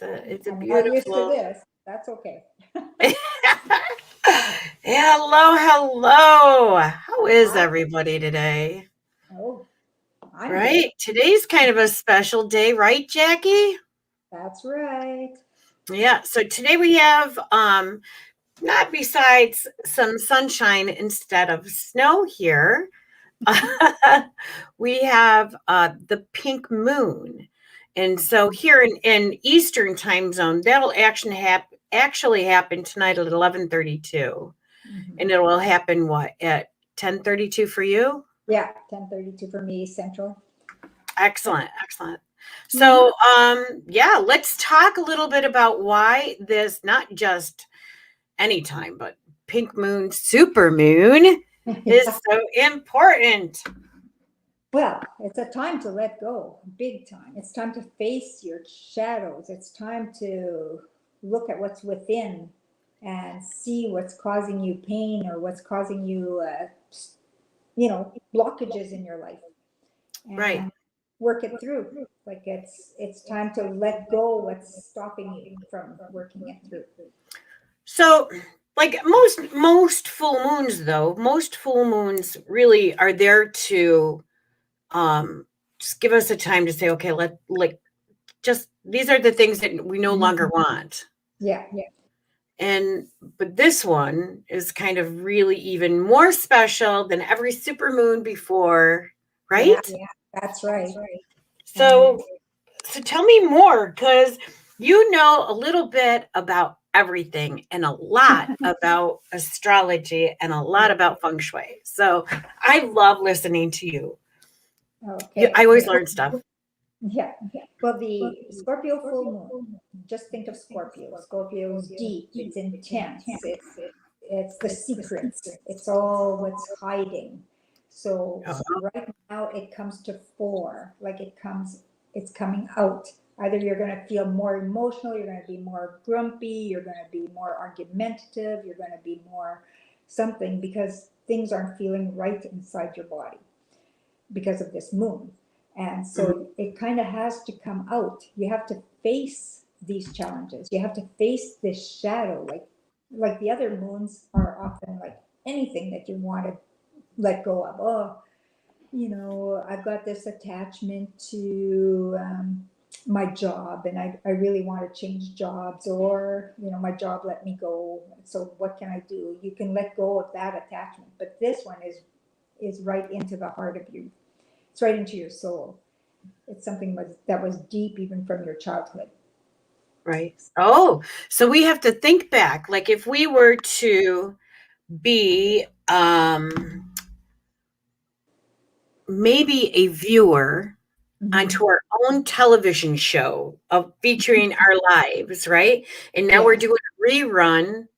It's a I'm not used to beautiful. this. That's okay. Hello, hello. How is Hi. everybody today? Oh, I'm good. Right? Today's kind of a special day, right, Jackie? That's right. Yeah. So today we have not besides some sunshine instead of snow here. We have the pink moon. And so here in Eastern time zone, that'll actually happen tonight at 11:32. Hmm. And it will happen what at 10:32 for you? Yeah, 10:32 for me, Central. Excellent, excellent. Hmm. So yeah, let's talk a little bit about why this not just anytime, but pink moon, super moon is Yeah. so important. Well, it's a time to let go, big time. It's time to face your shadows. It's time to look at what's within and see what's causing you pain or what's causing you, blockages in your life, Right. and work it through. Like it's time to let go what's stopping you from working it through. So like most full moons though, most full moons really are there to just give us a time to say, okay, just these are the things that we no longer want. Yeah, And but this one is kind of really even more special than every supermoon before, yeah, right? that's right. And So so tell me more because you know a little bit about everything and a lot about astrology and a lot yeah, about feng shui. So I love listening to you. I okay. always learn stuff. Yeah. Well, the Scorpio full moon, just think of Scorpio. Scorpio's deep, it's intense, it's the secrets, it's all what's hiding. So Uh-huh. right now it comes to four, like it's coming out. Either you're going to feel more emotional, you're going to be more grumpy, you're going to be more argumentative, you're going to be more something because things aren't feeling right inside your body because of this moon. And Mhm. so it kind of has to come out. You have to face these challenges. You have to face this shadow. Like the other moons are often like anything that you want to let go of. Oh, I've got this attachment to my job and I really want to change jobs, or, my job let me go. So what can I do? You can let go of that attachment. But this one is right into the heart of you. It's right into your soul. It's something that was deep even from your childhood. Right. Oh, so we have to think back. Like if we were to be maybe a viewer Hmm. onto our own television show of featuring our lives, right? And now we're Yes. doing a rerun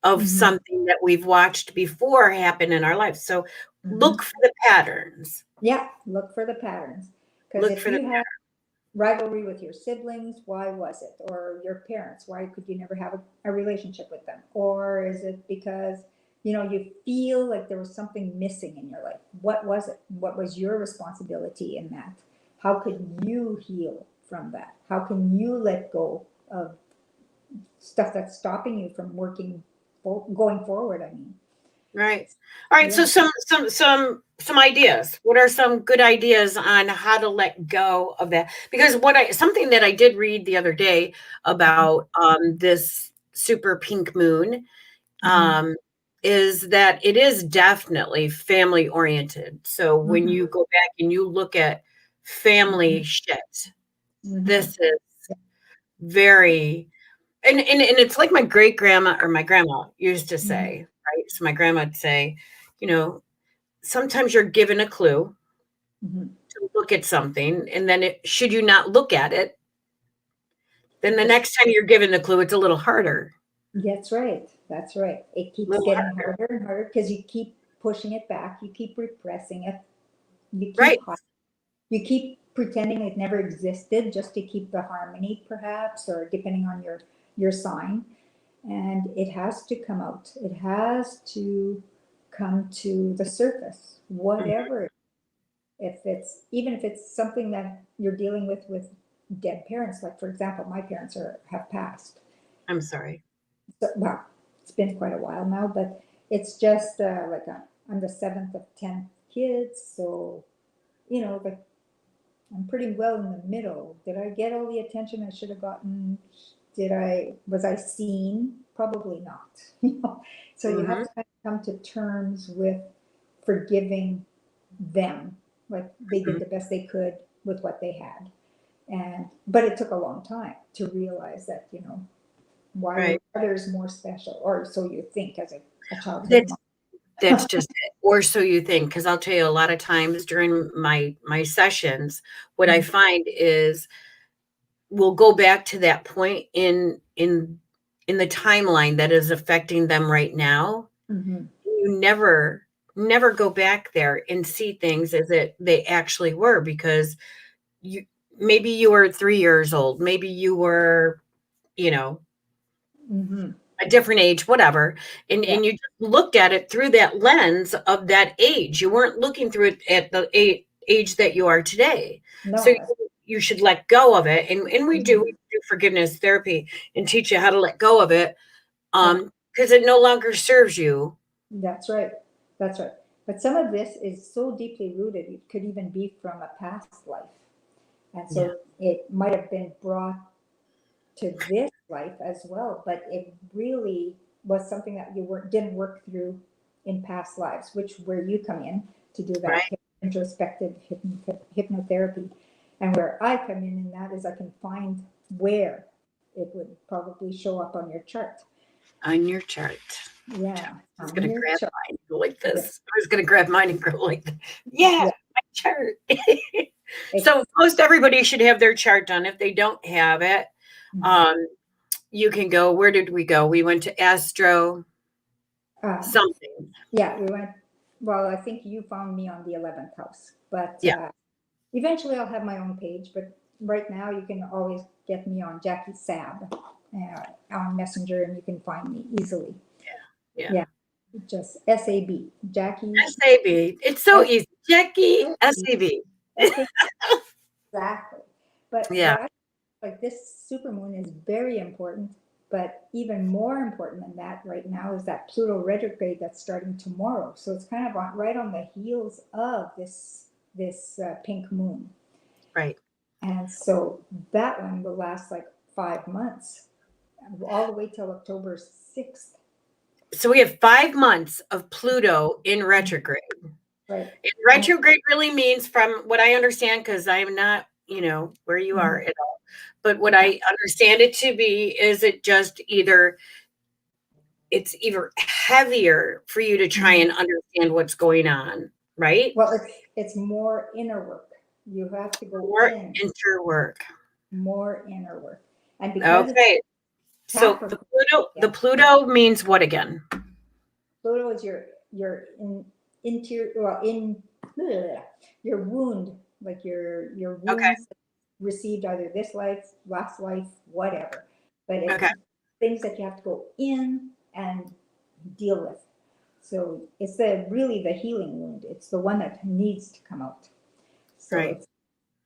of Hmm. something that we've watched before happen in our lives. So Hmm. look for the patterns. Yeah, look for the patterns. Because Look if for the you have rivalry with your siblings, why was it? Or your parents, why could you never have a relationship with them? Or is it because, you feel like there was something missing in your life? What was it? What was your responsibility in that? How could you heal from that? How can you let go of stuff that's stopping you from going forward? I mean, right. All right. So yeah. some ideas. What are some good ideas on how to let go of that? Because something that I did read the other day about this super pink moon Hmm. um, is that it is definitely family oriented. So when Hmm. you go back and you look at family shit, Hmm. this is very and it's like my great grandma or my grandma used to Hmm. say, right? So my grandma would say, you know, sometimes you're given a clue Hmm. to look at something, and then should you not look at it, then the Just next time you're given the clue, it's a little harder. That's right. That's right. It A keeps little getting harder. harder and harder because you keep pushing it back. You keep repressing it. You Right. keep you keep pretending it never existed just to keep the harmony, perhaps, or depending on your sign. And it has to come out. It has to come to the surface, Mhm. whatever. If it's even if it's something that you're dealing with dead parents. Like, for example, my parents have passed. I'm sorry. So, well, it's been quite a while now, but it's just I'm the seventh of 10 kids. So, like, I'm pretty well in the middle. Did I get all the attention I should have gotten? Was I seen? Probably not. So you have Hmm. to kind of come to terms with forgiving them. Like, they did the best they could with what they had. But it took a long time to realize that, why were Right. others more special? Or so you think as a childhood That's mom. that's just it. Or so you think, because I'll tell you a lot of times during my sessions, what I find is we'll go back to that point in the timeline that is affecting them right now. Mhm. You never go back there and see things as they actually were, because you maybe you were 3 years old, maybe you were, you know, Mhm. a different age, whatever, Yeah. and you just looked at it through that lens of that age. You weren't looking through it at the age that you are today. So No. you should let go of it, and we Mhm. do forgiveness therapy and teach you how to let go of it, Yeah. because it no longer serves you. That's right. That's right. But some of this is so deeply rooted, it could even be from a past life. And Yeah, so it might have been brought to this life as well, but it really was something that didn't work through in past lives, which where you come in to do that right. introspective hypnotherapy. And where I come in that is I can find where it would probably show up on your chart. On your chart. Yeah, I was on gonna your grab chart. mine and go like Yeah, this. I was gonna grab mine and go like this. Yeah, yeah. my chart. So Ex- most everybody should have their chart done. If they don't have it, mhm. um, you can go. Where did we go? We went to Astro uh, something. yeah, we went. Well, I think you found me on the 11th house, but Yeah. eventually I'll have my own page. But right now, you can always get me on Jackie Sab on Messenger, and you can find me easily. Yeah. Yeah, just SAB, Jackie SAB. It's so S. easy. Jackie SAB. Exactly. But Yeah. what I like, this supermoon is very important, but even more important than that right now is that Pluto retrograde that's starting tomorrow. So it's kind of right on the heels of this pink moon, Right. and so that one will last like 5 months, all the way till October 6th. So we have 5 months of Pluto in retrograde. Right. And And, retrograde really means, from what I understand, because I'm not, where you are mhm, at all, but what yeah. I understand it to be is it's either heavier for you to try Mhm. and understand what's going on, right? Well, it's more inner work. You have to go Or in, enter work. more inner work. And because it's Okay. So Capricorn, The yeah, Pluto means what again? Pluto is your interior, well, in bleh, your wound, like your Okay. wounds received either this life, last life, whatever. But Okay. it's things that you have to go in and deal with. So it's really the healing wound. It's the one that needs to come out. So Right.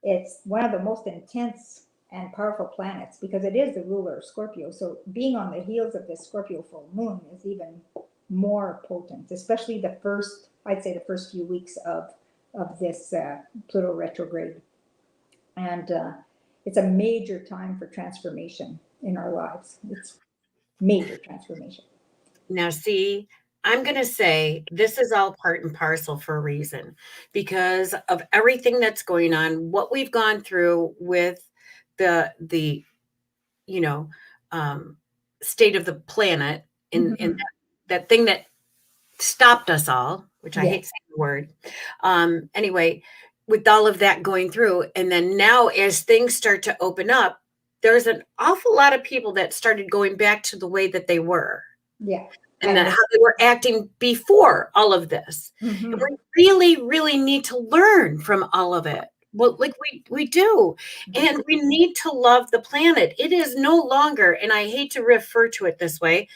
it's one of the most intense and powerful planets because it is the ruler of Scorpio. So being on the heels of this Scorpio full moon is even more potent, especially I'd say the first few weeks of this Pluto retrograde. And it's a major time for transformation in our lives. It's major transformation. Now, see, I'm going to say this is all part and parcel for a reason, because of everything that's going on, what we've gone through with the you know um, state of the planet, in Mhm. that thing that stopped us all, which I Yeah. hate saying the word. Anyway, with all of that going through, and then now as things start to open up, there's an awful lot of people that started going back to the way that they were, Yeah. and And how they were acting before all of this. And mhm. we really, really need to learn from all of it. Well, like we do. And we need to love the planet. It is no longer, and I hate to refer to it this way,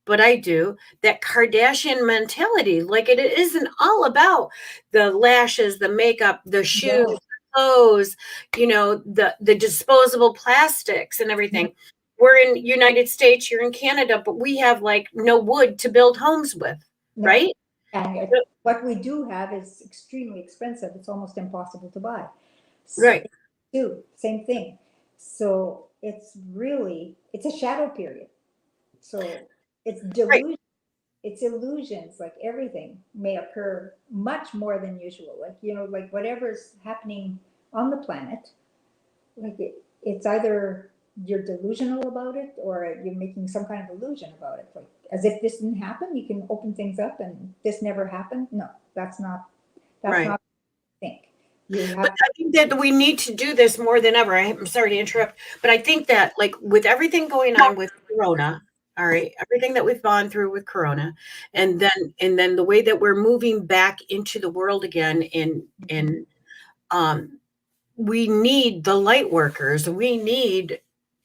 but I do, that Kardashian mentality. Like, it isn't all about the lashes, the makeup, the shoes, No. the clothes, the disposable plastics and everything. We're in United States, you're in Canada, but we have like no wood to build homes with, No. right? And what we do have is extremely expensive. It's almost impossible to buy. So, Right. same thing. So it's a shadow period. So it's Right. delusion, it's illusions, like everything may occur much more than usual. Like, like whatever's happening on the planet, like it's either you're delusional about it or you're making some kind of illusion about it. Like as if this didn't happen, you can open things up and this never happened. No, that's Right. not the thing. You But have I think that we need to do this more than ever. I'm sorry to interrupt, but I think that like with everything going on with Corona, all right, everything that we've gone through with Corona, and then the way that we're moving back into the world again, and um, we need the light workers. We need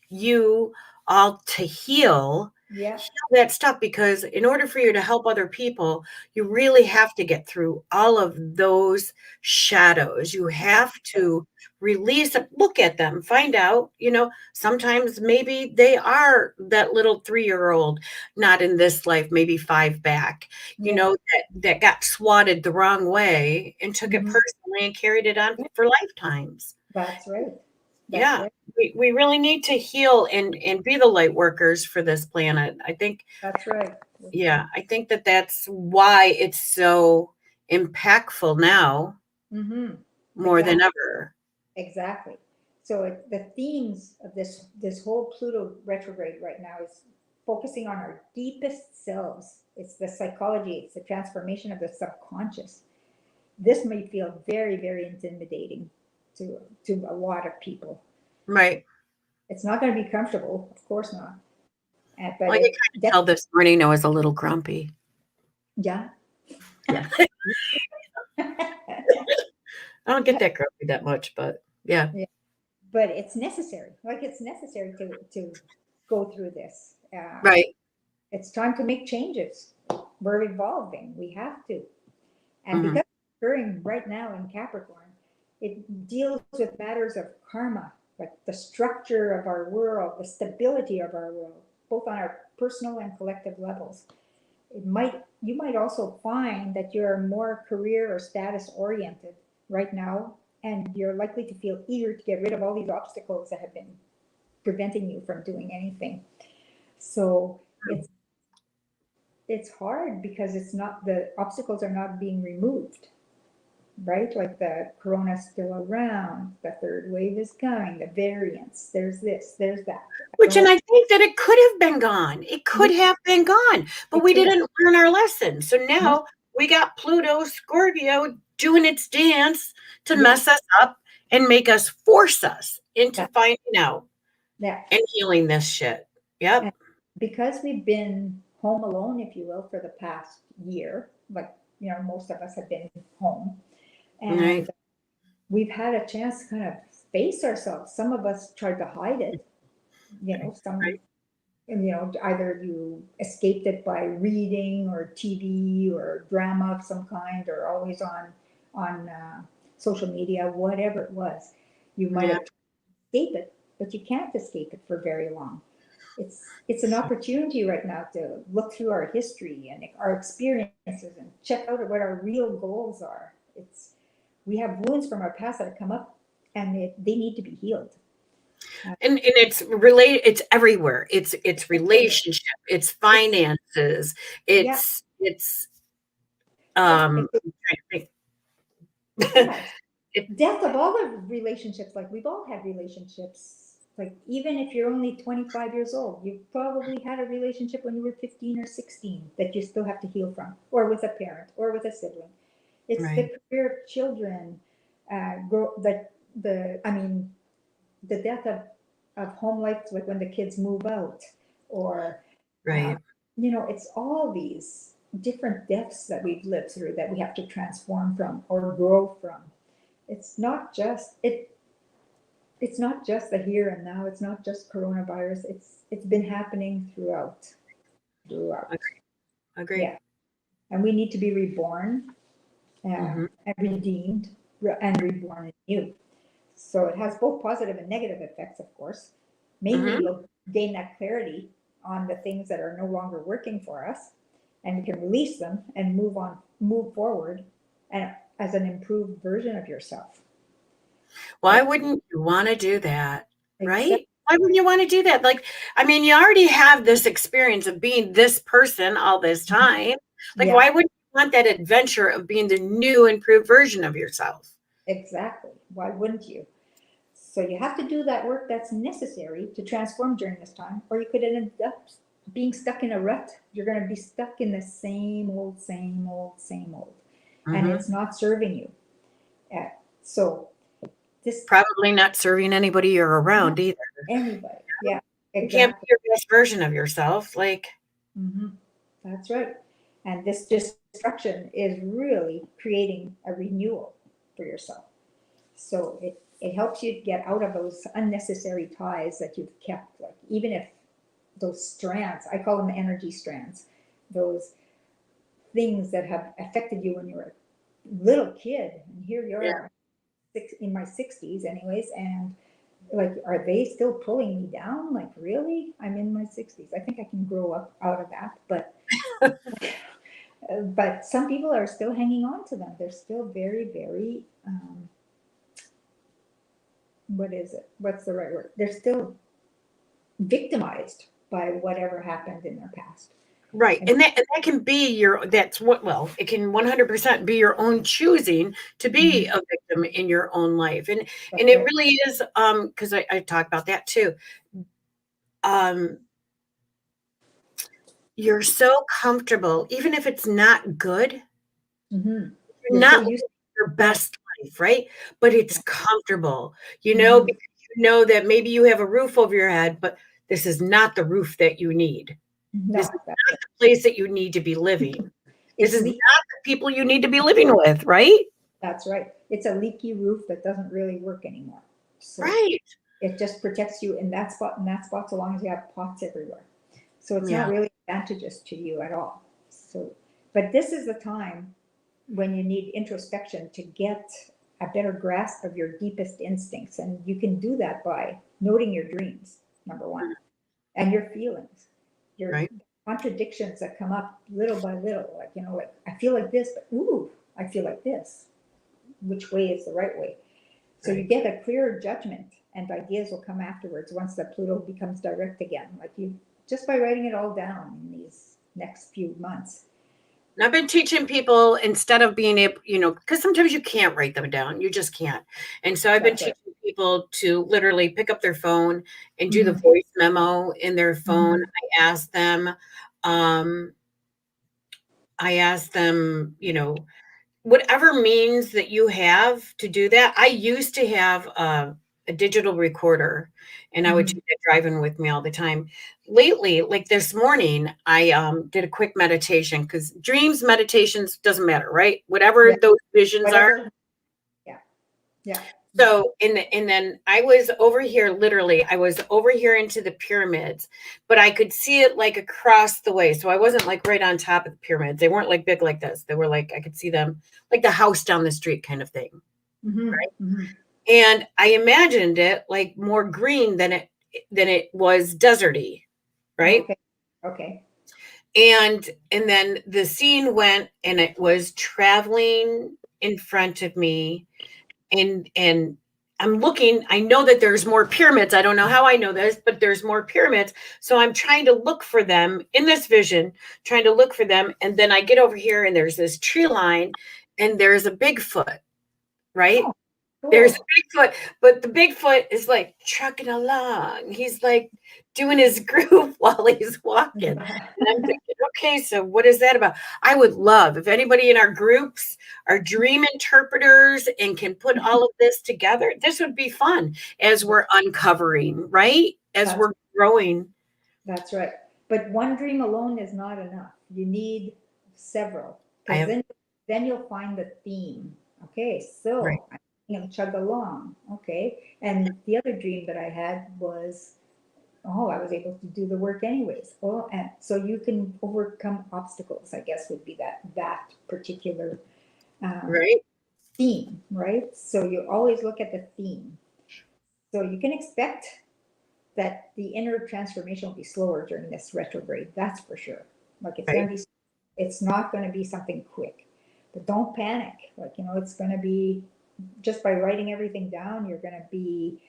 you all to heal yeah, that stuff, because in order for you to help other people, you really have to get through all of those shadows. You have to release them, look at them, find out, sometimes maybe they are that little 3-year-old, not in this life, maybe 5 back, yeah. that got swatted the wrong way and took it Mhm. personally and carried it on for lifetimes. That's right. That's Yeah, right. we really need to heal and be the light workers for this planet. I think, That's right. yeah, I think that that's why it's so impactful now Mm-hmm. more than Exactly. ever. Exactly. So the themes of this whole Pluto retrograde right now is focusing on our deepest selves. It's the psychology. It's the transformation of the subconscious. This may feel very, very intimidating to a lot of people. Right. It's not going to be comfortable, of course not. But Well, you it kind of tell this morning I was a little grumpy. yeah. Yeah. I don't get that grumpy that much, but yeah. Yeah. But it's necessary. Like it's necessary to go through this. Right. It's time to make changes. We're evolving. We have to. And Hmm. because it's occurring right now in Capricorn, it deals with matters of karma, like the structure of our world, the stability of our world, both on our personal and collective levels. You might also find that you're more career or status oriented right now, and you're likely to feel eager to get rid of all these obstacles that have been preventing you from doing anything. So it's hard because it's not the obstacles are not being removed, right? Like the corona's still around, the third wave is coming, the variants, there's this, there's that. Which, and I think that it could have been gone. It could Yeah, have been gone, but it we could have. didn't learn our lesson. So No, now we got Pluto, Scorpio doing its dance to yeah, mess us up and force us into that, finding out that. and healing this shit. Yep. And because we've been home alone, if you will, for the past year, like, most of us have been home, Right. and we've had a chance to kind of face ourselves. Some of us tried to hide it, some, Right. either you escaped it by reading or TV or drama of some kind, or always on social media, whatever it was. You might Yeah. have escaped it, but you can't escape it for very long. It's an opportunity right now to look through our history and our experiences and check out what our real goals are. We have wounds from our past that have come up, and they need to be healed. And it's related, it's everywhere. It's Everywhere. relationship, it's It's finances, yeah, it's yeah, I'm trying to think. yeah. it, Death of all the relationships. Like we've all had relationships. Like even if you're only 25 years old, you probably had a relationship when you were 15 or 16 that you still have to heal from, or with a parent, or with a sibling. It's the right. career of children, grow I mean, the death of home life, like when the kids move out, or uh, Right. it's all these different deaths that we've lived through that we have to transform from or grow from. It's not just it. It's not just the here and now. It's not just coronavirus. It's been happening throughout. Agree. Yeah, and we need to be reborn Mhm. and redeemed and reborn anew. So it has both positive and negative effects, of course. Mainly, Mm-hmm. you'll gain that clarity on the things that are no longer working for us, and you can release them and move forward, and as an improved version of yourself. Why But wouldn't you want to do that? except Right? Why wouldn't you want to do that? Like, I mean, you already have this experience of being this person all this time. Like, yeah, why wouldn't you want that adventure of being the new, improved version of yourself? exactly. Why wouldn't you? So you have to do that work that's necessary to transform during this time, or you could end up being stuck in a rut. You're going to be stuck in the same old, same old, same old, and Mm-hmm. it's not serving you. Uh, so this, Probably not serving anybody you're not around either. anybody. Yeah, You can't be exactly. your best version of yourself. Like, Hmm. That's right. And this destruction is really creating a renewal for yourself. So it helps you get out of those unnecessary ties that you've kept, like even if those strands, I call them energy strands, those things that have affected you when you were a little kid. And here you yeah. are, in my 60s, anyways, and like, are they still pulling me down? Like, really? I'm in my 60s. I think I can grow up out of that, but some people are still hanging on to them. They're still very, very, what is it? What's the right word? They're still victimized by whatever happened in their past. Right. And And that can be that's what, well, it can 100% be your own choosing to be mhm, a victim in your own life. And that's it right. really is, because I talk about that too. Um, you're so comfortable, even if it's not good, Hmm. you're You're so not used living your to that. best life, right? But it's Yeah. comfortable, Hmm. because you know that maybe you have a roof over your head, but this is not the roof that you need. This is No, that's not right. the place that you need to be living. This It's is not leak. the people you need to be living with, right? That's right. It's a leaky roof that doesn't really work anymore. So Right. it just protects you in that spot and that spot, so long as you have pots everywhere. So it's not Yeah. really advantageous to you at all. So, but this is the time when you need introspection to get a better grasp of your deepest instincts. And you can do that by noting your dreams, number one, and your feelings, your Right. contradictions that come up little by little. Like, like I feel like this, but ooh, I feel like this. Which way is the right way? So you Right. get a clearer judgment, and ideas will come afterwards once the Pluto becomes direct again. Like, you just by writing it all down in these next few months. And I've been teaching people instead of being able, because sometimes you can't write them down. You just can't. And so I've been That's right. teaching people to literally pick up their phone and do the Hmm. voice memo in their phone. Hmm. Um, I ask them, whatever means that you have to do that. I used to have a digital recorder, and I would Hmm. take it driving with me all the time. Lately, like this morning, I did a quick meditation because dreams, meditations doesn't matter, right? Whatever Yeah. those visions are. Whatever. Yeah. Yeah. So, and then I was over here, literally, I was over here into the pyramids, but I could see it like across the way. So I wasn't like right on top of the pyramids. They weren't like big like this. They were like, I could see them like the house down the street kind of thing. Hmm. Hmm. And I imagined it like more green than it was deserty, right? Okay. Okay. And then the scene went and it was traveling in front of me, and I'm looking, I know that there's more pyramids. I don't know how I know this, but there's more pyramids. So I'm trying to look for them in this vision, trying to look for them. And then I get over here and there's this tree line and there's a Bigfoot, right? Oh, There's cool. a Bigfoot, but the Bigfoot is like trucking along. He's like doing his groove while he's walking. And I'm thinking, okay, so what is that about? I would love if anybody in our groups are dream interpreters and can put all of this together. This would be fun as we're uncovering, right? As That's we're growing. That's right. But one dream alone is not enough. You need several, I because have then you'll find the theme. Okay, right. so I'm going to chug along. Okay, and the other dream that I had was, oh, I was able to do the work anyways. Oh, and so you can overcome obstacles, I guess, would be that particular um, Right. theme, right? So you always look at the theme. So you can expect that the inner transformation will be slower during this retrograde. That's for sure. Like it's going to be, it's not going to be something quick, but don't panic. Like, you know, it's going to be just by writing everything down, you're going to be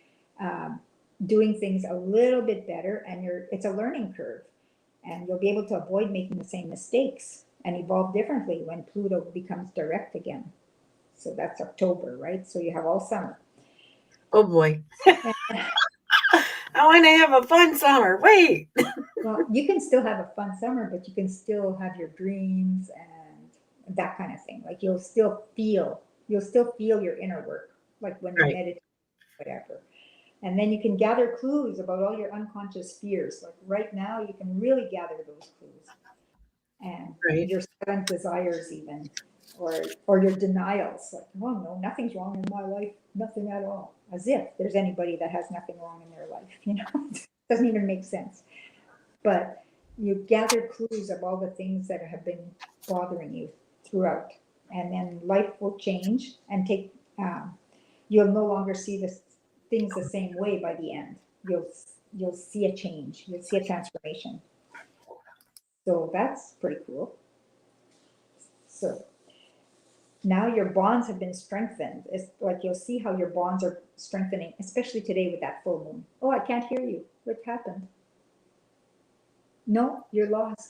doing things a little bit better, and it's a learning curve, and you'll be able to avoid making the same mistakes and evolve differently when Pluto becomes direct again. So that's October, right? So you have all summer. Oh boy. I want to have a fun summer. Wait. Well, you can still have a fun summer, but you can still have your dreams and that kind of thing. Like you'll still feel your inner work, like when you Right. meditate, whatever. And then you can gather clues about all your unconscious fears. Like right now, you can really gather those clues, and Right. your seven desires, even, or your denials. Like, oh no, nothing's wrong in my life, nothing at all. As if there's anybody that has nothing wrong in their life. You know, it doesn't even make sense. But you gather clues of all the things that have been bothering you throughout, and then life will change and take. You'll no longer see the things the same way by the end. You'll see a change. You'll see a transformation. So that's pretty cool. So now your bonds have been strengthened. It's like you'll see how your bonds are strengthening, especially today with that full moon. Oh, I can't hear you. What happened? No, you're lost.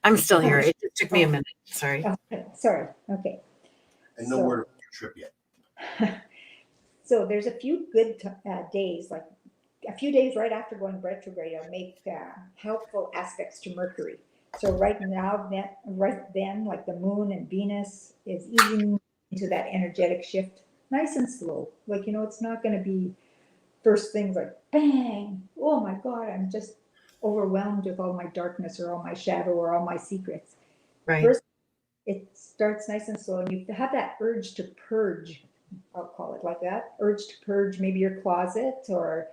I'm still here. It just took me a minute. Sorry. Okay, sorry. Okay. And no word of your trip yet. So there's a few good days, like a few days right after going retrograde, I'll make helpful aspects to Mercury. So right now, right then, like the moon and Venus is easing into that energetic shift, nice and slow. Like, you know, it's not going to be first things like bang. Oh my God, I'm just overwhelmed with all my darkness or all my shadow or all my secrets. Right. First, it starts nice and slow, and you have that urge to purge. I'll call it like that. Urge to purge maybe your closet or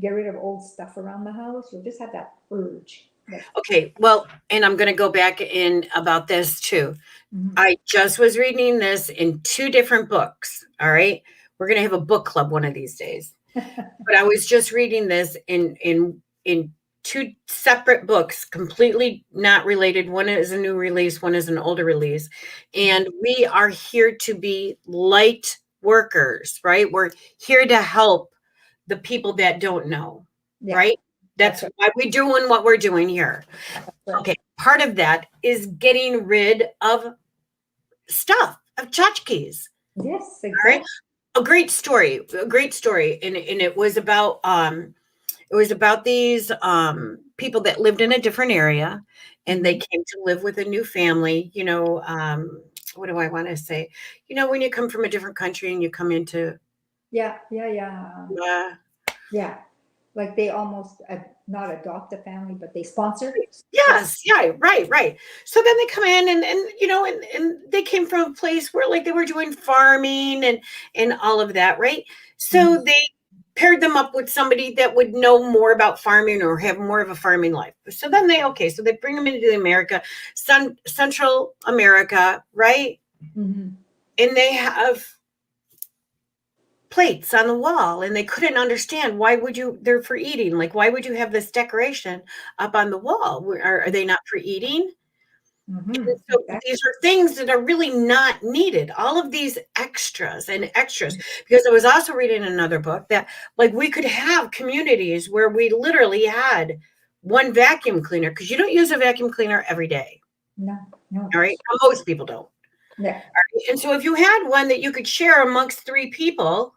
get rid of old stuff around the house. You'll just have that urge. Okay. Well, and I'm going to go back in about this too. Mhm. I just was reading this in 2 different books. All right. We're going to have a book club one of these days. But I was just reading this in 2 separate books, completely not related. One is a new release, one is an older release. And we are here to be light workers, right? We're here to help the people that don't know, Yeah, right? That's why we're doing what we're doing here. right. Okay. Part of that is getting rid of stuff, of tchotchkes. Yes, All right. exactly. A great story. And it was about these people that lived in a different area, and they came to live with a new family. You know, what do I want to say? You know, when you come from a different country and you come into Yeah. uh, Yeah. Like they almost not adopt a family, but they sponsor. yes, yeah, right. So then they come in and you know, and they came from a place where like they were doing farming and all of that, right? So they paired them up with somebody that would know more about farming or have more of a farming life. So then so they bring them into America, Central America, right? Mm-hmm. And they have plates on the wall, and they couldn't understand they're for eating. Like, why would you have this decoration up on the wall? Are they not for eating? Mm-hmm. And so these are things that are really not needed. All of these extras, because I was also reading another book that like we could have communities where we literally had one vacuum cleaner, because you don't use a vacuum cleaner every day. No. All right. Most people don't. Yeah. Right? And so if you had one that you could share amongst 3 people,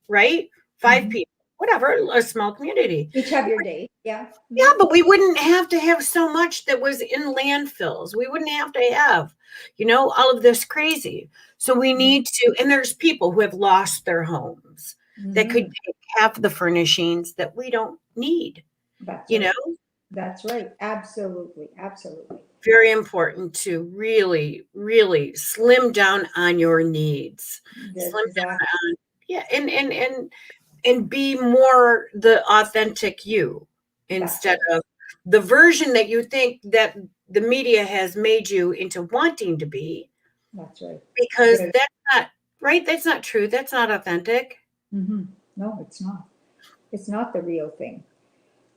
right? 5 people, whatever, a small community. Each have your day. Yeah. Yeah, but we wouldn't have to have so much that was in landfills. We wouldn't have to have, you know, all of this crazy. So we need to, and there's people who have lost their homes that could take half the furnishings that we don't need. That's you right. know, That's right. Absolutely. very important to really, really slim down on your needs. That's Slim down exactly. on, yeah, and be more the authentic you instead of the version that you think that the media has made you into wanting to be, That's right. because Good. that's not right. That's not true. That's not authentic. Mm-hmm. No, it's not. It's not the real thing.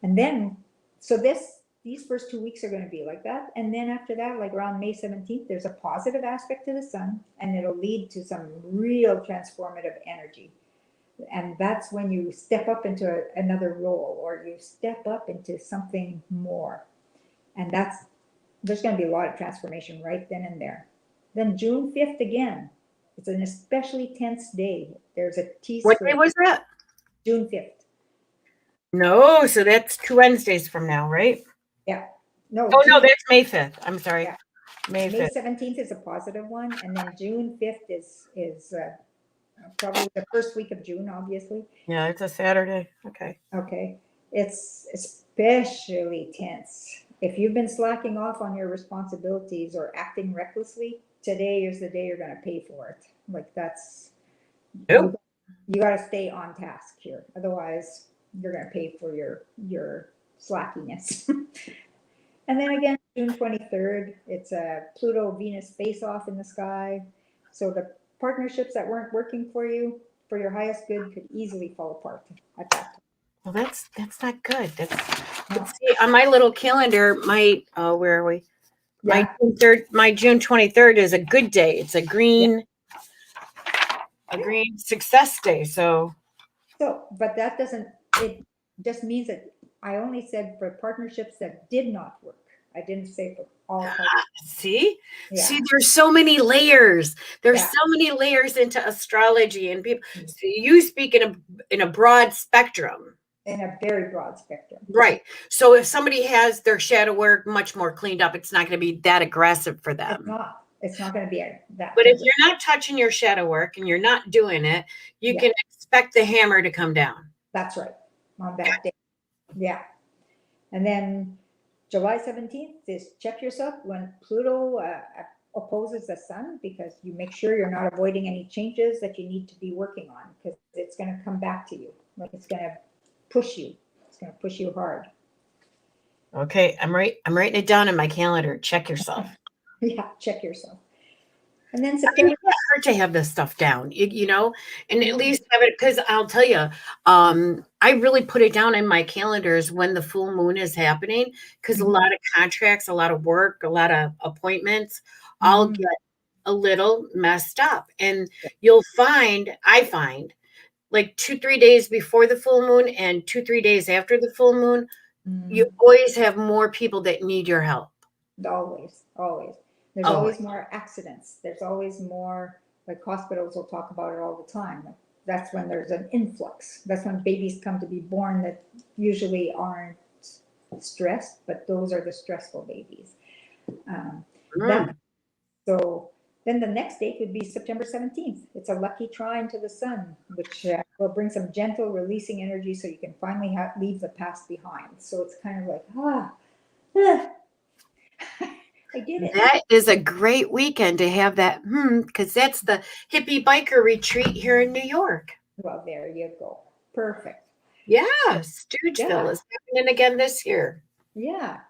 And then, so these first 2 weeks are going to be like that. And then after that, like around May 17th, there's a positive aspect to the sun, and it'll lead to some real transformative energy. And that's when you step up into another role, or you step up into something more. And there's going to be a lot of transformation right then and there. Then June 5th again, it's an especially tense day. There's a T What square. day was that? June 5th. No, so that's 2 Wednesdays from now, right? Yeah. No. Oh, no, June, that's May 5th. I'm sorry. Yeah. May May 5th. 17th is a positive one, and then June 5th is probably the first week of June, obviously. Yeah, it's a Saturday. Okay. Okay. It's especially tense. If you've been slacking off on your responsibilities or acting recklessly, today is the day you're going to pay for it. Like that's, Oh. you got to stay on task here. Otherwise, you're going to pay for your slackiness. And then again, June 23rd, it's a Pluto-Venus face-off in the sky. So the partnerships that weren't working for you, for your highest good, could easily fall apart at that time. Well, that's not good. That's No. see on my little calendar. My where are we? Yeah. My June 23rd is a good day. It's a green success day. So So, but that doesn't, it just means that I only said for partnerships that did not work. I didn't say for all partnerships. see, Yeah. there's so many layers. There's Yeah. so many layers into astrology, and people. So you speak in a broad spectrum. In a very broad spectrum. Right. So if somebody has their shadow work much more cleaned up, it's not going to be that aggressive for them. It's not going to be that. But if you're not touching your shadow work and you're not doing it, you can expect the hammer to come down. That's right. On that day. Yeah. And then July 17th is check yourself when Pluto opposes the sun, because you make sure you're not avoiding any changes that you need to be working on, because it's going to come back to you. Like it's going to push you. It's going to push you hard. Okay, I'm writing it down in my calendar. Check yourself. Yeah, check yourself. And then I mean, September. it can't hurt to have this stuff down, you know, and at least have it, because I'll tell you, I really put it down in my calendars when the full moon is happening, because a lot of contracts, a lot of work, a lot of appointments, all get a little messed up. And I find like 2-3 days before the full moon and 2-3 days after the full moon, you always have more people that need your help. Always. There's always more accidents. There's always more, like hospitals will talk about it all the time. That's when there's an influx. That's when babies come to be born that usually aren't stressed, but those are the stressful babies. So then the next date would be September 17th. It's a lucky trine to the sun, which will bring some gentle releasing energy so you can finally leave the past behind. So it's kind of like, I did it. That is a great weekend to have that, because that's the hippie biker retreat here in New York. Well, there you go. Perfect. Yeah, Stoogeville is happening again this year. Yeah.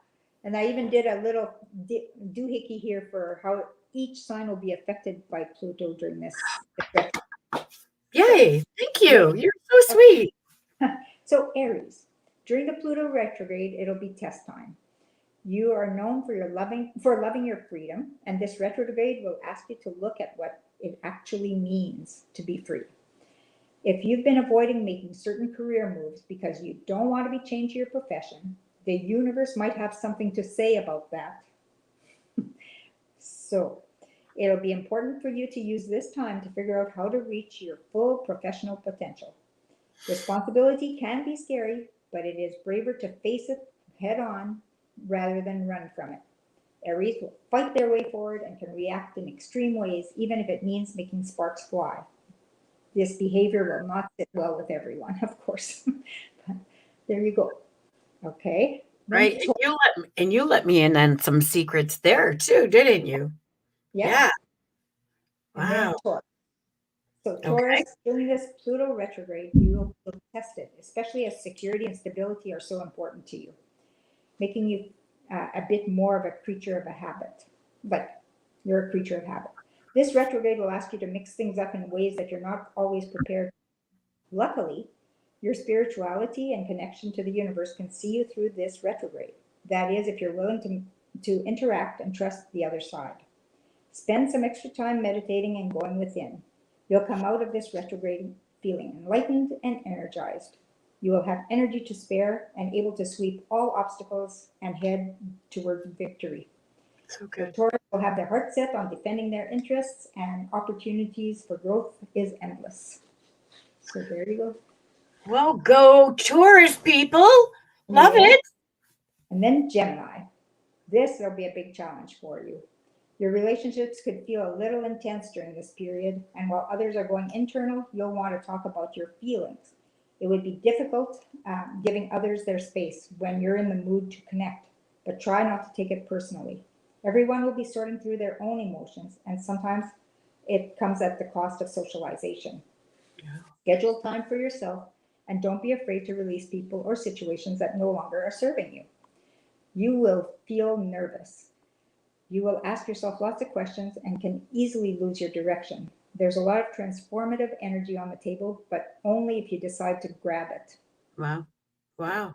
And I even did a little doohickey here for how each sign will be affected by Pluto during this. Yay. Thank you. You're so sweet. So Aries, during the Pluto retrograde, it'll be test time. You are known for loving your freedom, and this retrograde will ask you to look at what it actually means to be free. If you've been avoiding making certain career moves because you don't want to be changing your profession, the universe might have something to say about that. So it'll be important for you to use this time to figure out how to reach your full professional potential. Responsibility can be scary, but it is braver to face it head on rather than run from it. Aries will fight their way forward and can react in extreme ways, even if it means making sparks fly. This behavior will not sit well with everyone, of course. But there you go. Okay. Right. And you let me in on some secrets there too, didn't you? Yeah. Wow. Taurus. So Taurus, during this Pluto retrograde, you will feel tested, especially as security and stability are so important to you, making you a bit more of a creature of a habit. But you're a creature of habit. This retrograde will ask you to mix things up in ways that you're not always prepared. Luckily, Your spirituality and connection to the universe can see you through this retrograde. That is, if you're willing to interact and trust the other side. Spend some extra time meditating and going within. You'll come out of this retrograde feeling enlightened and energized. You will have energy to spare and able to sweep all obstacles and head towards victory. So The good. Taurus will have their heart set on defending their interests, and opportunities for growth is endless. So there you go. Well, go Taurus people. Love Yeah. it. And then Gemini. This will be a big challenge for you. Your relationships could feel a little intense during this period, and while others are going internal, you'll want to talk about your feelings. It would be difficult giving others their space when you're in the mood to connect, but try not to take it personally. Everyone will be sorting through their own emotions, and sometimes it comes at the cost of socialization. Schedule time for yourself, and don't be afraid to release people or situations that no longer are serving you. You will feel nervous. You will ask yourself lots of questions and can easily lose your direction. There's a lot of transformative energy on the table, but only if you decide to grab it. Wow. Wow.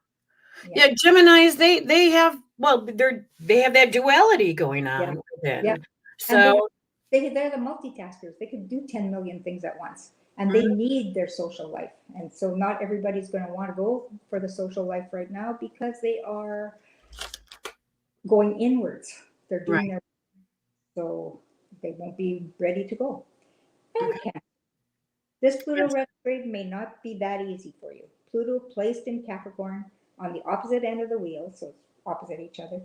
Yeah. Yeah, Geminis, they have, well, they have that duality going Yeah. on within. Yeah. And So they're the multitaskers. They could do 10 million things at once, and they need their social life. And so not everybody's going to want to go for the social life right now because they are going inwards. They're doing their, so they won't be ready to go. And Okay. this Pluto retrograde may not be that easy for you. Pluto placed in Capricorn on the opposite end of the wheel, so it's opposite each other.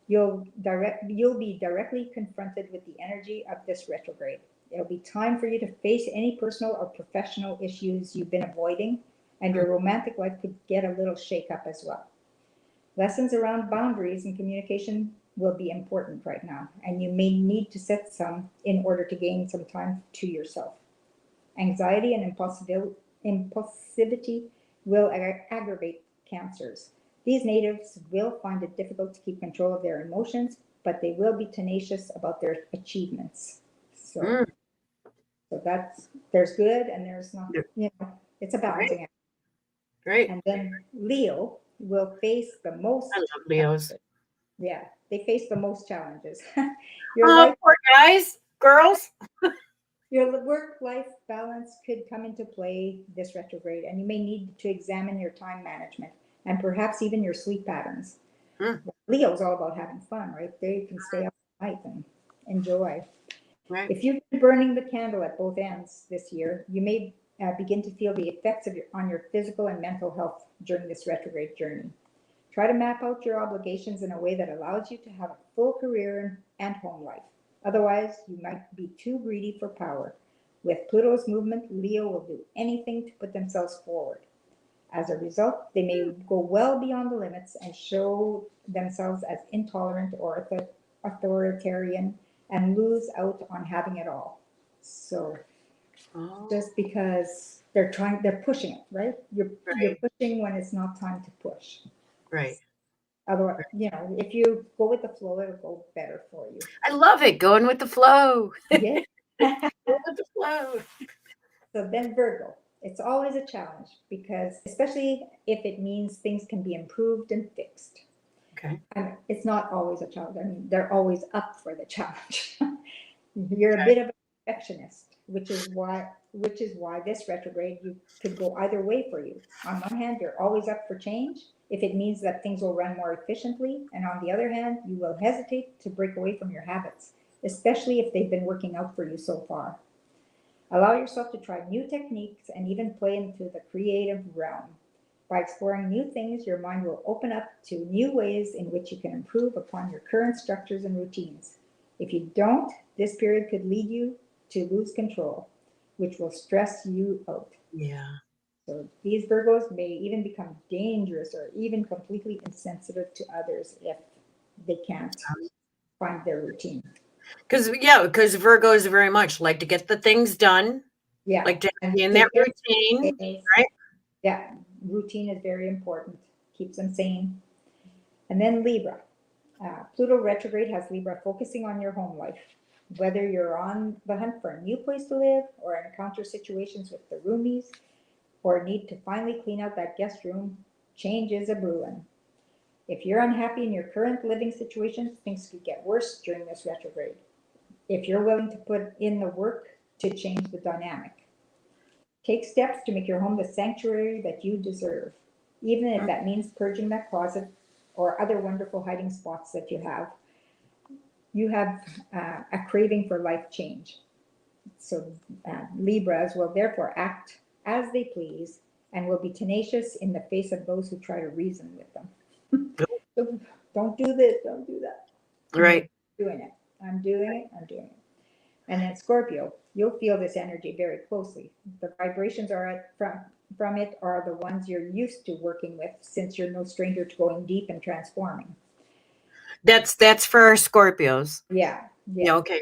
You'll be directly confronted with the energy of this retrograde. It'll be time for you to face any personal or professional issues you've been avoiding, and your romantic life could get a little shake up as well. Lessons around boundaries and communication will be important right now, and you may need to set some in order to gain some time to yourself. Anxiety and impulsivity will aggravate cancers. These natives will find it difficult to keep control of their emotions, but they will be tenacious about their achievements. So, there's good and there's not, it's a balancing act. great. And then Leo will face the most. I love Leos. Yeah, they face the most challenges. Your Oh, life poor guys, girls. Your work-life balance could come into play this retrograde, and you may need to examine your time management and perhaps even your sleep patterns. Leo's all about having fun, right? They can stay up at night and enjoy. Right. If you've been burning the candle at both ends this year, you may begin to feel the effects on your physical and mental health during this retrograde journey. Try to map out your obligations in a way that allows you to have a full career and home life. Otherwise, you might be too greedy for power. With Pluto's movement, Leo will do anything to put themselves forward. As a result, they may go well beyond the limits and show themselves as intolerant or authoritarian and lose out on having it all. So just because they're pushing it, right? You're pushing when it's not time to push. Right. Otherwise, if you go with the flow, it'll go better for you. I love it. Going with the flow. Yeah. Go with the flow. So then Virgo, it's always a challenge because especially if it means things can be improved and fixed. Okay. And it's not always a challenge. I mean, they're always up for the challenge. You're a bit of a perfectionist, which is why this retrograde you could go either way for you. On one hand, you're always up for change if it means that things will run more efficiently, and on the other hand, you will hesitate to break away from your habits, especially if they've been working out for you so far. Allow yourself to try new techniques and even play into the creative realm. By exploring new things, your mind will open up to new ways in which you can improve upon your current structures and routines. If you don't, this period could lead you to lose control, which will stress you out. Yeah. So these Virgos may even become dangerous or even completely insensitive to others if they can't find their routine. Because Virgos very much like to get the things done. Yeah. Like to And be in that routine, right? Yeah, routine is very important. Keeps them sane. And then Libra. Pluto retrograde has Libra focusing on your home life. Whether you're on the hunt for a new place to live or encounter situations with the roomies, or need to finally clean out that guest room, change is a brewing. If you're unhappy in your current living situation, things could get worse during this retrograde. If you're willing to put in the work to change the dynamic, take steps to make your home the sanctuary that you deserve, even if that means purging that closet or other wonderful hiding spots that you have. You have a craving for life change. So Libras will therefore act as they please and will be tenacious in the face of those who try to reason with them. So don't do this, don't do that. Right. I'm doing it. I'm doing it. I'm doing it. And then Scorpio, you'll feel this energy very closely. The vibrations from it are the ones you're used to working with, since you're no stranger to going deep and transforming. That's for our Scorpios. Yeah. Yeah. Okay.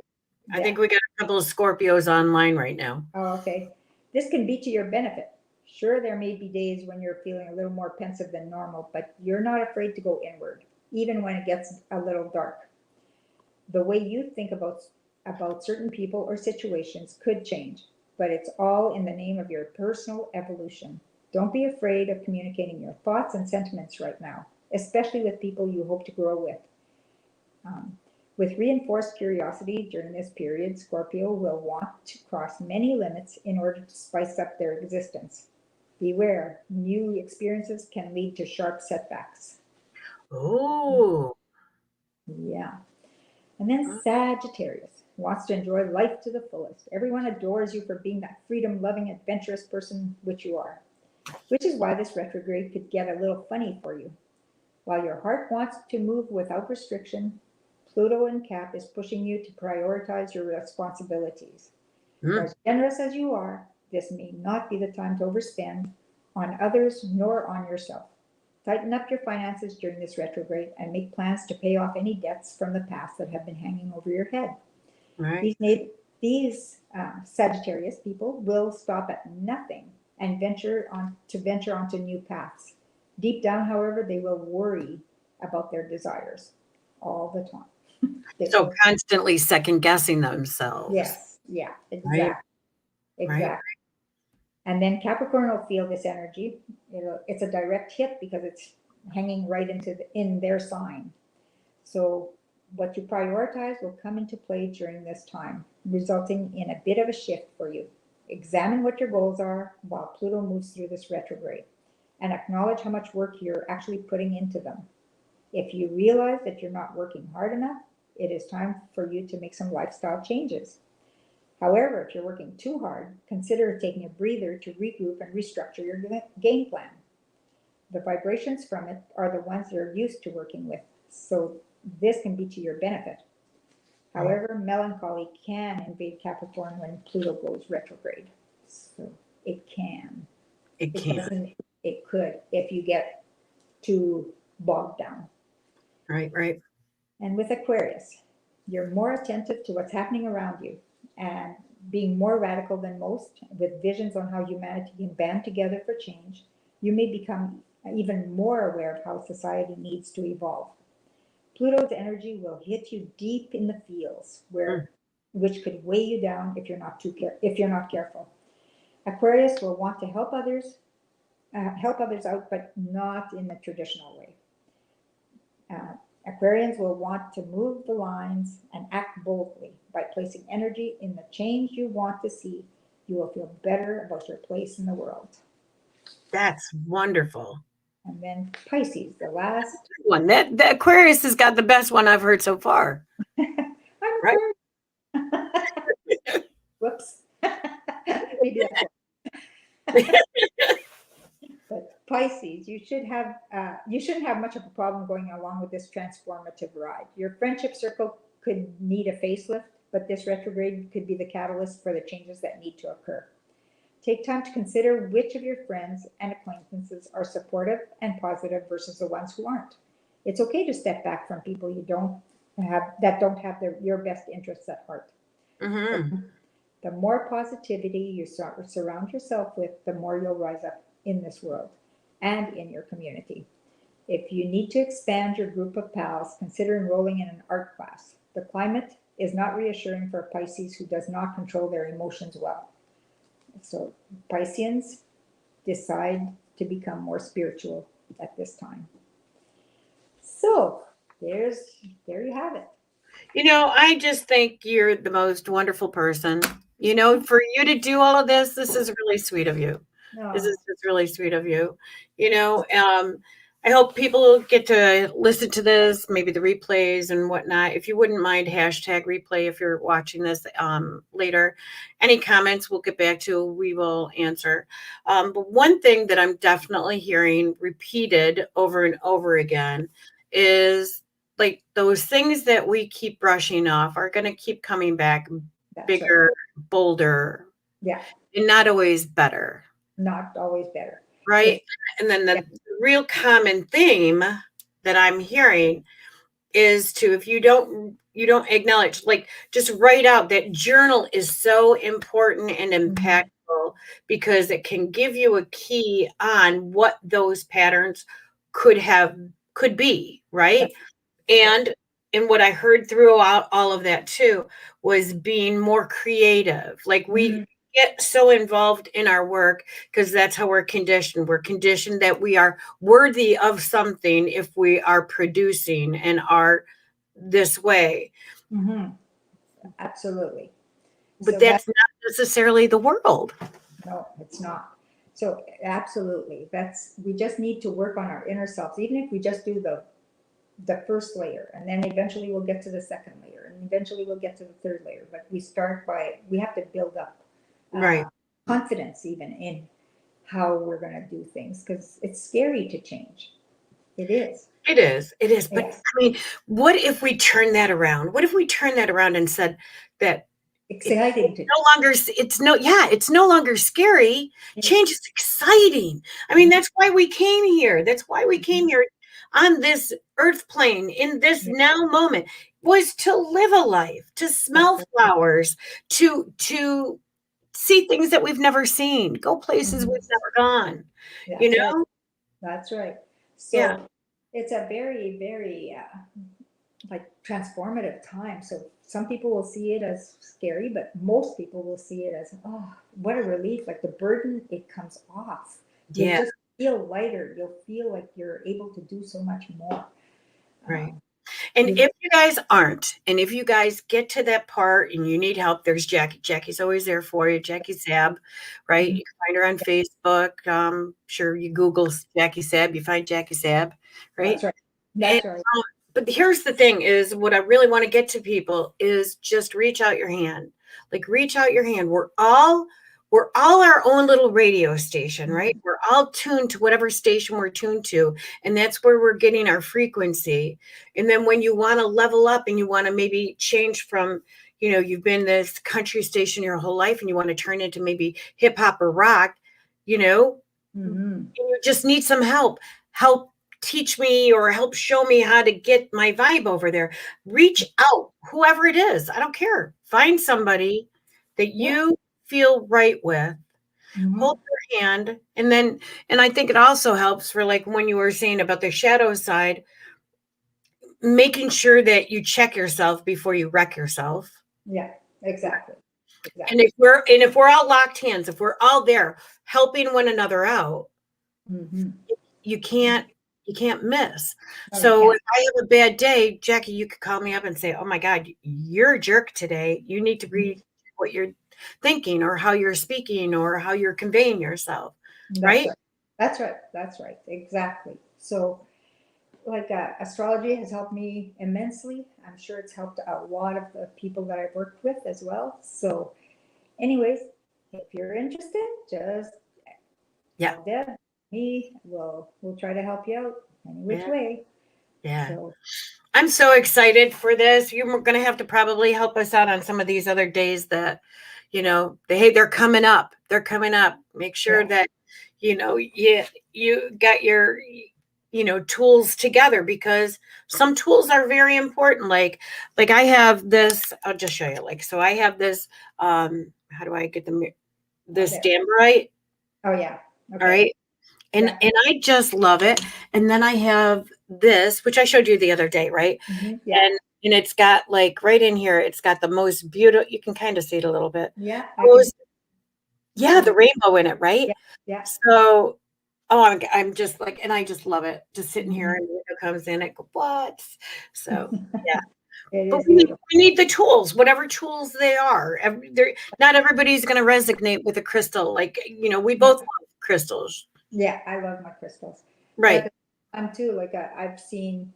I Yeah. think we got a couple of Scorpios online right now. Oh, okay. This can be to your benefit. Sure, there may be days when you're feeling a little more pensive than normal, but you're not afraid to go inward, even when it gets a little dark. The way you think about certain people or situations could change, but it's all in the name of your personal evolution. Don't be afraid of communicating your thoughts and sentiments right now, especially with people you hope to grow with. With reinforced curiosity during this period, Scorpio will want to cross many limits in order to spice up their existence. Beware, new experiences can lead to sharp setbacks. Oh. Yeah. And then Sagittarius wants to enjoy life to the fullest. Everyone adores you for being that freedom-loving, adventurous person which you are, which is why this retrograde could get a little funny for you. While your heart wants to move without restriction, Pluto in Cap is pushing you to prioritize your responsibilities. As generous as you are, this may not be the time to overspend on others nor on yourself. Tighten up your finances during this retrograde and make plans to pay off any debts from the past that have been hanging over your head. Right. These Sagittarius people will stop at nothing and venture onto new paths. Deep down, however, they will worry about their desires all the time. So constantly second guessing themselves. Yes, yeah, exactly. Right. Exactly. Right. And then Capricorn will feel this energy. It's a direct hit because it's hanging right in their sign. So what you prioritize will come into play during this time, resulting in a bit of a shift for you. Examine what your goals are while Pluto moves through this retrograde, and acknowledge how much work you're actually putting into them. If you realize that you're not working hard enough, it is time for you to make some lifestyle changes. However, if you're working too hard, consider taking a breather to regroup and restructure your game plan. The vibrations from it are the ones you're used to working with, so this can be to your benefit. However, melancholy can invade Capricorn when Pluto goes retrograde. So it can. It can. It could if you get too bogged down. Right. Right. And with Aquarius, you're more attentive to what's happening around you and being more radical than most, with visions on how humanity can band together for change. You may become even more aware of how society needs to evolve. Pluto's energy will hit you deep in the feels, which could weigh you down if you're not careful. Aquarius will want to help others out, but not in the traditional way. Aquarians will want to move the lines and act boldly. By placing energy in the change you want to see, you will feel better about your place in the world. That's wonderful. And then Pisces, the last one. The Aquarius has got the best one I've heard so far. I'm Right. Whoops. Maybe that's it. But Pisces, you shouldn't have much of a problem going along with this transformative ride. Your friendship circle could need a facelift, but this retrograde could be the catalyst for the changes that need to occur. Take time to consider which of your friends and acquaintances are supportive and positive versus the ones who aren't. It's okay to step back from people don't have your best interests at heart. Mm-hmm. The more positivity you surround yourself with, the more you'll rise up in this world and in your community. If you need to expand your group of pals, consider enrolling in an art class. The climate is not reassuring for Pisces who does not control their emotions well. So Pisceans, decide to become more spiritual at this time. So there you have it. I just think you're the most wonderful person. For you to do all of this is really sweet of you. This No, is just really sweet of you. I hope people get to listen to this, maybe the replays and whatnot. If you wouldn't mind, hashtag replay if you're watching this later. Any comments we'll get back to, we will answer. But one thing that I'm definitely hearing repeated over and over again is like those things that we keep brushing off are going to keep coming back that's bigger, right. bolder, Yeah, and not always better. not always better. Right. And then the real common theme that I'm hearing is to, if you don't acknowledge, like just write out that journal is so important and impactful because it can give you a key on what those patterns could be, right? And what I heard throughout all of that too was being more creative. Like we get so involved in our work because that's how we're conditioned. We're conditioned that we are worthy of something if we are producing and are this way. Absolutely. But So that's not necessarily the world. No, it's not. So absolutely, we just need to work on our inner selves. Even if we just do the first layer, and then eventually we'll get to the second layer, and eventually we'll get to the third layer. But we have to build up Right. confidence even in how we're going to do things, because it's scary to change. It is. It is. But Yes. I mean, what if we turn that around? What if we turn that around and said that Exciting to it's no longer scary. Change is exciting. I mean, that's why we came here. That's why we came here on this earth plane in this now moment, was to live a life, to smell flowers, to see things that we've never seen, go places we've never gone. Right. That's right. So it's a very, very like transformative time. So some people will see it as scary, but most people will see it as, oh, what a relief. Like the burden, it comes off. You'll just feel lighter. You'll feel like you're able to do so much more. Right. And if you guys aren't, and if you guys get to that part and you need help, there's Jackie. Jackie's always there for you. Jackie Sab, right? You can find her on Facebook. Sure, you Google Jackie Sab, you find Jackie Sab, right? That's right. That's right. But here's the thing is what I really want to get to people is just reach out your hand. Like reach out your hand. We're all our own little radio station, right? We're all tuned to whatever station we're tuned to. And that's where we're getting our frequency. And then when you want to level up and you want to maybe change from, you've been this country station your whole life and you want to turn into maybe hip hop or rock, and you just need some help teach me or help show me how to get my vibe over there. Reach out, whoever it is. I don't care. Find somebody that you feel right with. Hold their hand. And I think it also helps for like when you were saying about the shadow side, making sure that you check yourself before you wreck yourself. Yeah, exactly. And if we're all locked hands, if we're all there helping one another out, you can't miss. So if I have a bad day, Jackie, you could call me up and say, oh my God, you're a jerk today. You need to read what you're thinking or how you're speaking or how you're conveying yourself. Right? That's right. Exactly. So like astrology has helped me immensely. I'm sure it's helped a lot of the people that I've worked with as well. So anyways, if you're interested, just Deb, me, we'll try to help you out any which way. So, I'm so excited for this. You're going to have to probably help us out on some of these other days that, they're coming up. They're coming up. Make sure that, you got your, tools together because some tools are very important. Like I have this, I'll just show you. So I have this, how do I get this Damberite? Oh yeah. Okay. All right. And I just love it. And then I have this, which I showed you the other day, right? And it's got right in here, it's got the most beautiful, you can kind of see it a little bit. Yeah, the rainbow in it, right? Yeah, yeah. So, oh, I'm just like, and I just love it. Just sitting here Mhm. and the window comes in, I go, what? So, yeah. It But is beautiful. we need the tools, whatever tools they are. Not everybody's going to resonate with a crystal. Like, we both love crystals. Yeah, I love my crystals. Right. Like I'm too, like I've seen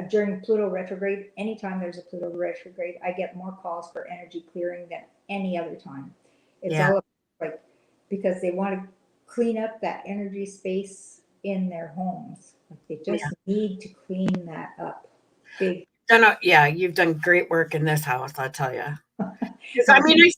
during Pluto retrograde, anytime there's a Pluto retrograde, I get more calls for energy clearing than any other time. It's Yeah. all like because they want to clean up that energy space in their homes. Like they Yeah. just need to clean that up. Big. Yeah, you've done great work in this house, I'll tell you. Because I mean, I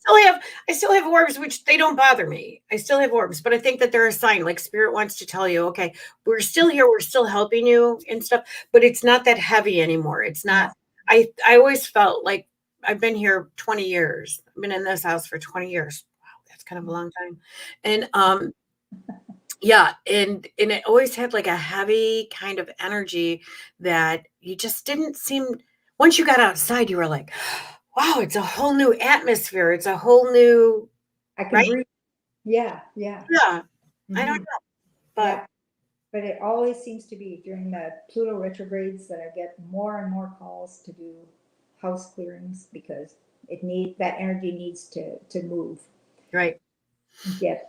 still have orbs, which they don't bother me. I still have orbs, but I think that they're a sign. Like spirit wants to tell you, okay, we're still here, we're still helping you and stuff, but it's not that heavy anymore. It's not. I always felt like I've been here 20 years. I've been in this house for 20 years. Wow, that's kind of a long time. And yeah, and it always had like a heavy kind of energy that you just didn't seem. Once you got outside, you were like, wow, it's a whole new atmosphere. It's a whole new, I can right? breathe. Yeah, yeah. Yeah. I don't Mhm. know, but Yeah. But it always seems to be during the Pluto retrogrades that I get more and more calls to do house clearings because that energy needs to move, right. get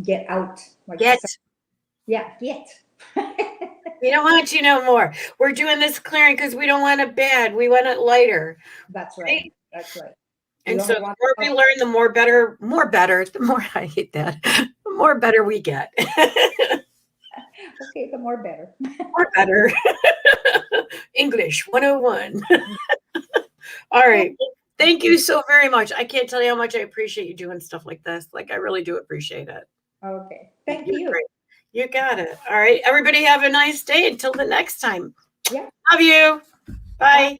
get out. Like Get. yeah, get. We don't want you no more. We're doing this clearing because we don't want it bad. We want it lighter. That's Right? right. That's right. We And so don't the want more we learn, the more better, the more I hate that, the more better we get. okay, the more better. More better. English 101. All right. Well, thank you so very much. I can't tell you how much I appreciate you doing stuff like this. Like, I really do appreciate it. Okay. Thank You're you. great. You got it. All right. Everybody have a nice day until the next time. Yeah. Love you. Bye.